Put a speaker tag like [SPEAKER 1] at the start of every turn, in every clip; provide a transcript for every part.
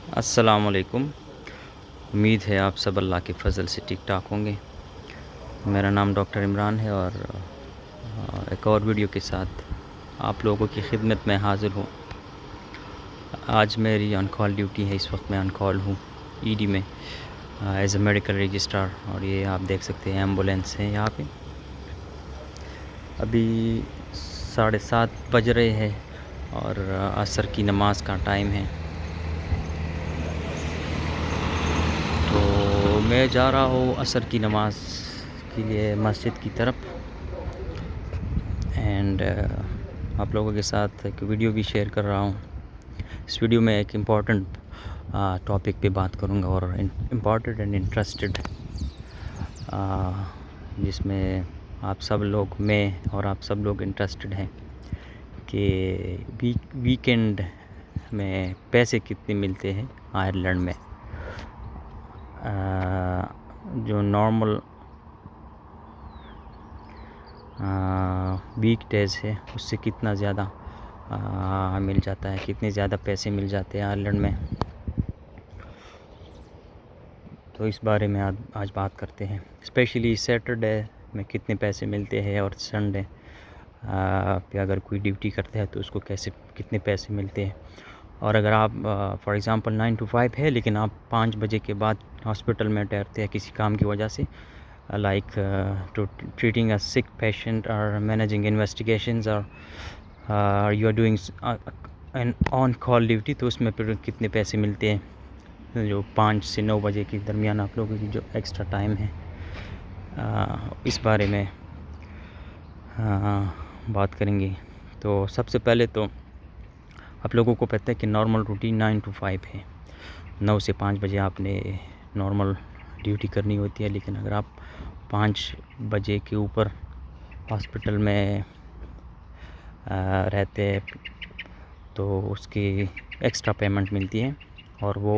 [SPEAKER 1] السلام علیکم۔ امید ہے آپ سب اللہ کے فضل سے ٹھیک ٹھاک ہوں گے۔ میرا نام ڈاکٹر عمران ہے اور ایک اور ویڈیو کے ساتھ آپ لوگوں کی خدمت میں حاضر ہوں۔ آج میری آن کال ڈیوٹی ہے، اس وقت میں آن کال ہوں ای ڈی میں ایز اے میڈیکل رجسٹرار، اور یہ آپ دیکھ سکتے ہیں ایمبولینس ہے یہاں پہ۔ ابھی 7:30 بج رہے ہیں اور عصر کی نماز کا ٹائم ہے، تو میں جا رہا ہوں عصر کی نماز کے لیے مسجد کی طرف، اینڈ آپ لوگوں کے ساتھ ایک ویڈیو بھی شیئر کر رہا ہوں۔ اس ویڈیو میں ایک امپورٹنٹ ٹاپک پہ بات کروں گا، اور امپورٹنٹ اینڈ انٹرسٹڈ، جس میں آپ سب لوگ اور آپ سب لوگ انٹرسٹڈ ہیں کہ ویکینڈ میں پیسے کتنے ملتے ہیں آئرلینڈ میں۔ جو نارمل ویک ڈیز ہے اس سے کتنا زیادہ مل جاتا ہے، کتنے زیادہ پیسے مل جاتے ہیں آئرلینڈ میں، تو اس بارے میں آج بات کرتے ہیں۔ اسپیشلی سیٹرڈے میں کتنے پیسے ملتے ہیں، اور سنڈے پہ اگر کوئی ڈیوٹی کرتا ہے تو اس کو کتنے پیسے ملتے ہیں۔ اور اگر آپ فار ایگزامپل 9 to 5 ہے، لیکن آپ 5 بجے کے بعد ہاسپٹل میں ٹھہرتے ہیں کسی کام کی وجہ سے، like treating a sick patient اور مینیجنگ انویسٹیگیشنز، اور you are doing an on call duty, تو اس میں پھر کتنے پیسے ملتے ہیں۔ جو 5 سے 9 بجے کے درمیان آپ لوگوں کی جو ایکسٹرا ٹائم ہے، اس بارے میں بات کریں گے۔ تو سب سے پہلے تو آپ لوگوں کو پتہ ہے کہ نارمل روٹین 9 to 5 ہے، 9 سے 5 بجے آپ نے نارمل ڈیوٹی کرنی ہوتی ہے، لیکن اگر آپ 5 بجے کے اوپر ہاسپٹل میں رہتے ہیں تو اس کی ایکسٹرا پیمنٹ ملتی ہے، اور وہ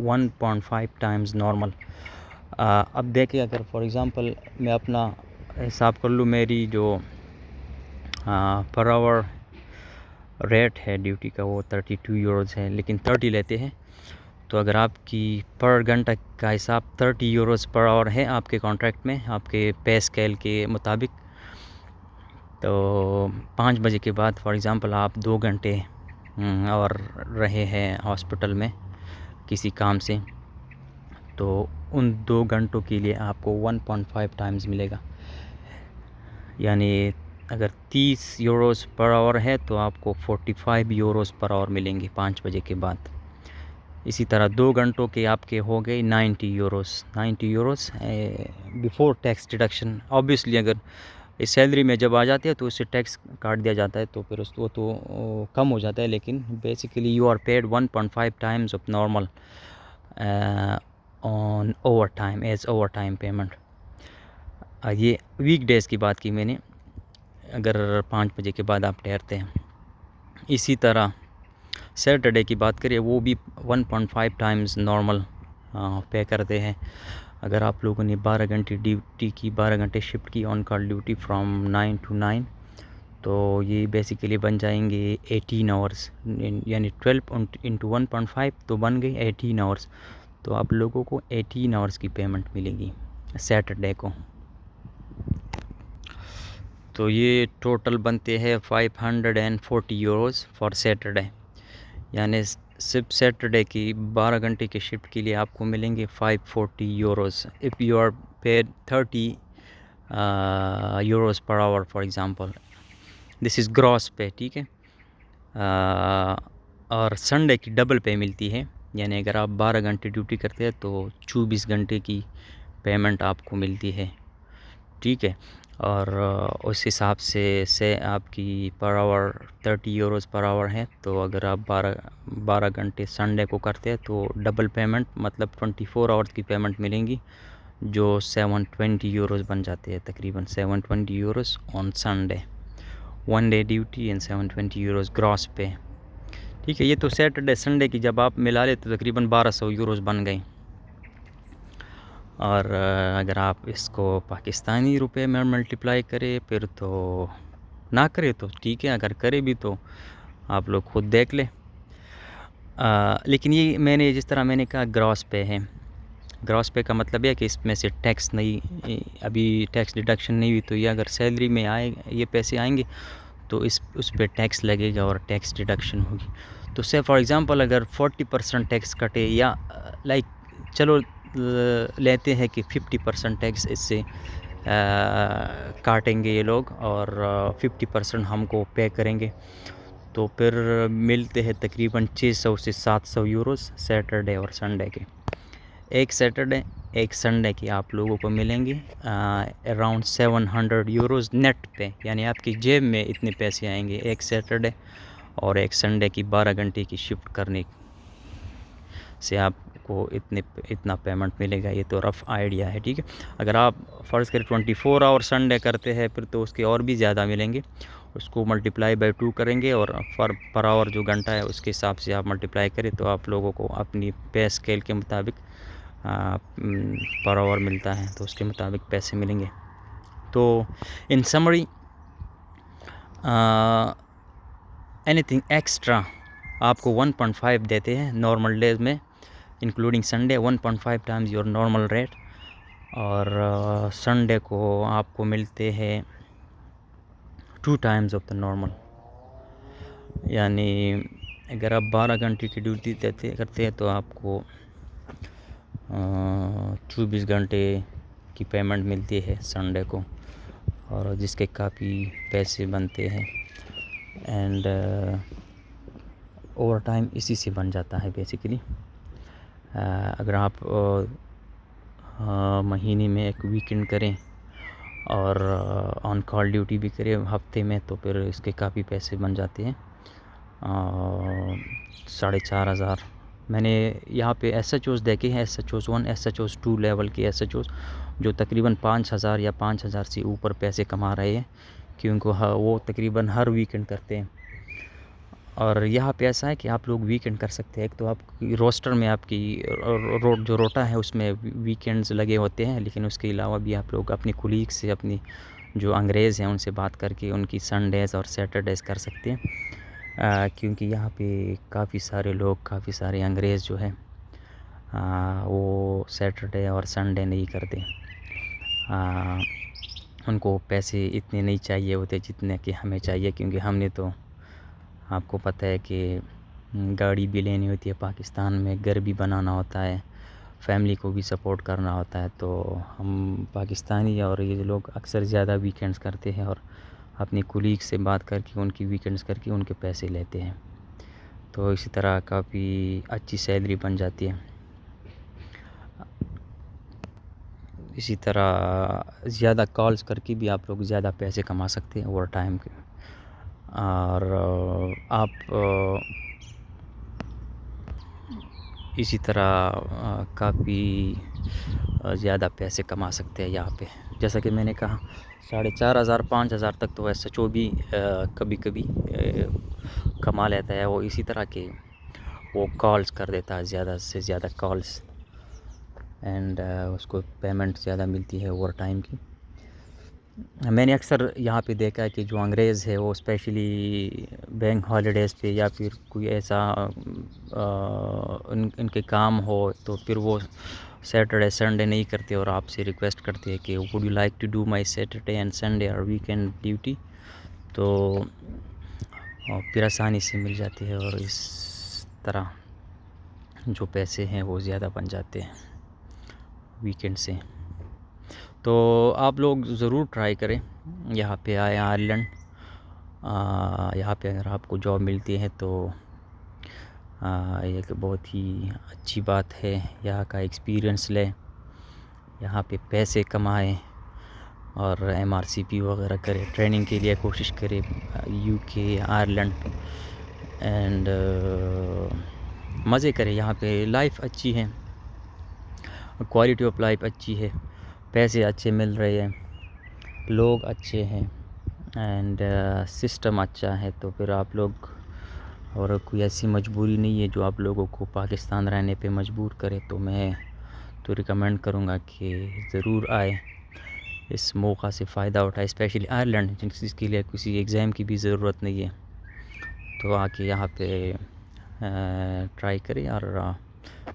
[SPEAKER 1] 1.5 ٹائمز نارمل۔ اب دیکھیں، اگر فار ایگزامپل میں اپنا حساب کر لوں، میری جو پر آور ریٹ ہے ڈیوٹی کا وہ 32 یوروز ہے، لیکن 30 لیتے ہیں، تو اگر آپ کی پر گھنٹہ کا حساب 30 یوروز پر آور ہے آپ کے کانٹریکٹ میں، آپ کے پے اسکیل کے مطابق، تو 5 بجے کے بعد فار ایگزامپل آپ 2 گھنٹے اور رہے ہیں ہاسپٹل میں کسی کام سے، تو ان 2 گھنٹوں کے لیے آپ کو 1.5 ٹائمز ملے گا، یعنی اگر 30 یوروز پر آور ہے تو آپ کو 45 یوروز پر آور ملیں گے 5 بجے کے بعد۔ اسی طرح 2 گھنٹوں کے آپ کے ہو گئے 90 euros before tax deduction. Obviously اگر اس سیلری میں جب آ جاتے ہیں تو اس سے ٹیکس کاٹ دیا جاتا ہے، تو پھر وہ تو کم ہو جاتا ہے، لیکن basically you are paid 1.5 times of normal on overtime as overtime payment. یہ ویک ڈیز کی بات کی میں نے، اگر 5 بجے کے بعد آپ ٹھہرتے ہیں۔ اسی طرح سیٹرڈے کی بات کریں، وہ بھی 1.5 ٹائمز نارمل پے کرتے ہیں۔ اگر آپ لوگوں نے 12 گھنٹے ڈیوٹی کی، 12 گھنٹے شفٹ کی آن کال ڈیوٹی فرام 9 to 9، تو یہ بیسیکلی بن جائیں گے 18 آورس، یعنی 12 into 1.5 تو بن گئی 18 آورس، تو آپ لوگوں کو 18 آورس کی پیمنٹ ملے گی سیٹرڈے کو۔ تو یہ ٹوٹل بنتے ہیں 540 یوروز فار سیٹرڈے، یعنی صرف سیٹرڈے کی 12 گھنٹے کے شفٹ کے لیے آپ کو ملیں گے 540 euros if you are paid 30 euros per hour for example, this is gross pay, ٹھیک ہے۔ اور سنڈے کی ڈبل پے ملتی ہے، یعنی اگر آپ 12 گھنٹے ڈیوٹی کرتے ہیں تو 24 گھنٹے کی پیمنٹ آپ کو ملتی ہے، ٹھیک ہے۔ اور اس حساب سے آپ کی پر آور 30 یوروز پر آور ہے، تو اگر آپ 12 گھنٹے سنڈے کو کرتے ہیں تو ڈبل پیمنٹ مطلب 24 آورز کی پیمنٹ ملیں گی، جو 720 یوروز بن جاتے ہیں، تقریباً 720 euros on Sunday, 1 day duty and 720 euros gross pay, ٹھیک ہے۔ یہ تو سیٹرڈے سنڈے کی جب آپ ملا لے تو تقریباً 1200 یوروز بن گئیں۔ اور اگر آپ اس کو پاکستانی روپے میں ملٹیپلائی کرے پھر تو نہ کرے تو ٹھیک ہے، اگر کرے بھی تو آپ لوگ خود دیکھ لیں۔ لیکن یہ میں نے جس طرح میں نے کہا گراس پے ہے. گراس پے کا مطلب ہے کہ اس میں سے ٹیکس نہیں، ابھی ٹیکس ڈیڈکشن نہیں ہوئی، تو یہ اگر سیلری میں یہ پیسے آئیں گے تو اس پہ ٹیکس لگے گا اور ٹیکس ڈیڈکشن ہوگی. تو سے فار ایگزامپل اگر 40% ٹیکس کٹے، یا لائک چلو لیتے ہیں کہ 50% ٹیکس اس سے کاٹیں گے یہ لوگ، اور 50% ہم کو پے کریں گے، تو پھر ملتے ہیں تقریباً 600 سے 700 یوروز سیٹرڈے اور سنڈے کے. ایک سیٹرڈے ایک سنڈے کی آپ لوگوں کو ملیں گے اراؤنڈ 700 یوروز نیٹ پہ، یعنی آپ کی جیب میں اتنے پیسے آئیں گے ایک سیٹرڈے اور ایک سنڈے کی 12 گھنٹے کی شفٹ کرنے سے آپ کو اتنا پیمنٹ ملے گا. یہ تو رف آئیڈیا ہے، ٹھیک ہے. اگر آپ فرض کریں 24 آور سنڈے کرتے ہیں پھر تو اس کے اور بھی زیادہ ملیں گے. اس کو ملٹیپلائی بائی 2 کریں گے، اور پر آور جو گھنٹہ ہے اس کے حساب سے آپ ملٹیپلائی کریں تو آپ لوگوں کو اپنی پے اسکیل کے مطابق پر آور ملتا ہے، تو اس کے مطابق پیسے ملیں گے. تو in summary any thing extra آپ کو 1.5 دیتے ہیں نارمل ڈیز میں including Sunday, 1.5 Times your normal rate. اور سنڈے کو آپ کو ملتے ہیں 2 ٹائمز آف دا نارمل. یعنی اگر آپ 12 گھنٹے کی ڈیوٹی کرتے ہیں تو آپ کو 24 گھنٹے کی پیمنٹ ملتی ہے سنڈے کو، اور جس کے کافی پیسے بنتے ہیں. اینڈ اوور ٹائم اسی سے بن جاتا ہے بیسیکلی. اگر آپ مہینے میں ایک ویکنڈ کریں اور آن کال ڈیوٹی بھی کریں ہفتے میں، تو پھر اس کے کافی پیسے بن جاتے ہیں. 4,500 میں نے یہاں پہ ایس ایچ اوز دیکھے ہیں، S H Os 1 S H Os 2 level کے ایس ایچ اوز جو تقریباً 5,000 یا 5,000 سے اوپر پیسے کما رہے ہیں، کیونکہ وہ تقریباً ہر ویکنڈ کرتے ہیں. اور یہاں پہ ایسا ہے کہ آپ لوگ ویکنڈ کر سکتے ہیں. ایک تو آپ کی روسٹر میں آپ کی جو روٹا ہے اس میں ویکنڈز لگے ہوتے ہیں، لیکن اس کے علاوہ بھی آپ لوگ اپنی کولیگ سے، اپنی جو انگریز ہیں ان سے بات کر کے ان کی سنڈیز اور سیٹرڈیز کر سکتے ہیں. کیونکہ یہاں پہ کافی سارے لوگ، کافی سارے انگریز جو ہیں وہ سیٹرڈے اور سنڈے نہیں کرتے. ان کو پیسے اتنے نہیں چاہیے ہوتے جتنے کہ ہمیں چاہیے، کیونکہ ہم نے تو آپ کو پتہ ہے کہ گاڑی بھی لینی ہوتی ہے پاکستان میں، گھر بھی بنانا ہوتا ہے، فیملی کو بھی سپورٹ کرنا ہوتا ہے. تو ہم پاکستانی اور یہ لوگ اکثر زیادہ ویکنڈز کرتے ہیں اور اپنی کولیگ سے بات کر کے ان کی ویکنڈز کر کے ان کے پیسے لیتے ہیں. تو اسی طرح کافی اچھی سیلری بن جاتی ہے. اسی طرح زیادہ کالز کر کے بھی آپ لوگ زیادہ پیسے کما سکتے ہیں اوور ٹائم کے. اور آپ اسی طرح کافی زیادہ پیسے کما سکتے ہیں یہاں پہ. جیسا کہ میں نے کہا 4,500 5,000 تک تو ایسا جو بھی کبھی کبھی کما لیتا ہے وہ. اسی طرح کے وہ کالز کر دیتا ہے، زیادہ سے زیادہ کالز، اینڈ اس کو پیمنٹ زیادہ ملتی ہے اوور ٹائم کی. میں نے اکثر یہاں پہ دیکھا ہے کہ جو انگریز ہے وہ اسپیشلی بینک ہالیڈیز پہ یا پھر کوئی ایسا ان کے کام ہو تو پھر وہ سیٹرڈے سنڈے نہیں کرتے اور آپ سے ریکویسٹ کرتے ہیں کہ would you like to do my Saturday and Sunday اور ویکینڈ ڈیوٹی. تو پھر آسانی سے مل جاتی ہے اور اس طرح جو پیسے ہیں وہ زیادہ بن جاتے ہیں ویکینڈ سے. تو آپ لوگ ضرور ٹرائی کریں یہاں پہ آئے آئرلینڈ. یہاں پہ اگر آپ کو جاب ملتی ہے تو ایک بہت ہی اچھی بات ہے. یہاں کا ایکسپیرئنس لیں، یہاں پہ پیسے کمائیں اور MRCP وغیرہ کرے، ٹریننگ کے لیے کوشش کرے UK آئرلینڈ، اینڈ مزے کرے. یہاں پہ لائف اچھی ہے، کوالٹی آف لائف اچھی ہے، پیسے اچھے مل رہے ہیں، لوگ اچھے ہیں، اینڈ سسٹم اچھا ہے. تو پھر آپ لوگ، اور کوئی ایسی مجبوری نہیں ہے جو آپ لوگوں کو پاکستان رہنے پہ مجبور کرے. تو میں تو ریکمینڈ کروں گا کہ ضرور آئے، اس موقع سے فائدہ اٹھائے، اسپیشلی آئرلینڈ جس کے لیے کسی ایگزام کی بھی ضرورت نہیں ہے. تو آ کے یہاں پہ ٹرائی کریں اور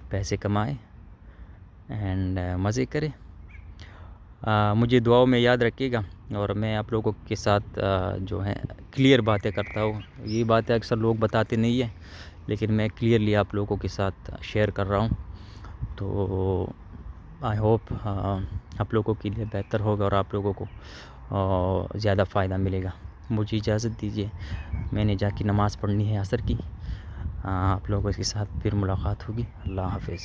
[SPEAKER 1] پیسے کمائیں اینڈ مزے کریں. مجھے دعاؤں میں یاد رکھیے گا، اور میں آپ لوگوں کے ساتھ جو ہے کلیئر باتیں کرتا ہوں. یہ باتیں اکثر لوگ بتاتے نہیں ہیں، لیکن میں کلیئرلی آپ لوگوں کے ساتھ شیئر کر رہا ہوں. تو آئی ہوپ آپ لوگوں کے لیے بہتر ہوگا اور آپ لوگوں کو زیادہ فائدہ ملے گا. مجھے اجازت دیجیے، میں نے جا کے نماز پڑھنی ہے عصر کی. آپ لوگوں کے ساتھ پھر ملاقات ہوگی. اللہ حافظ.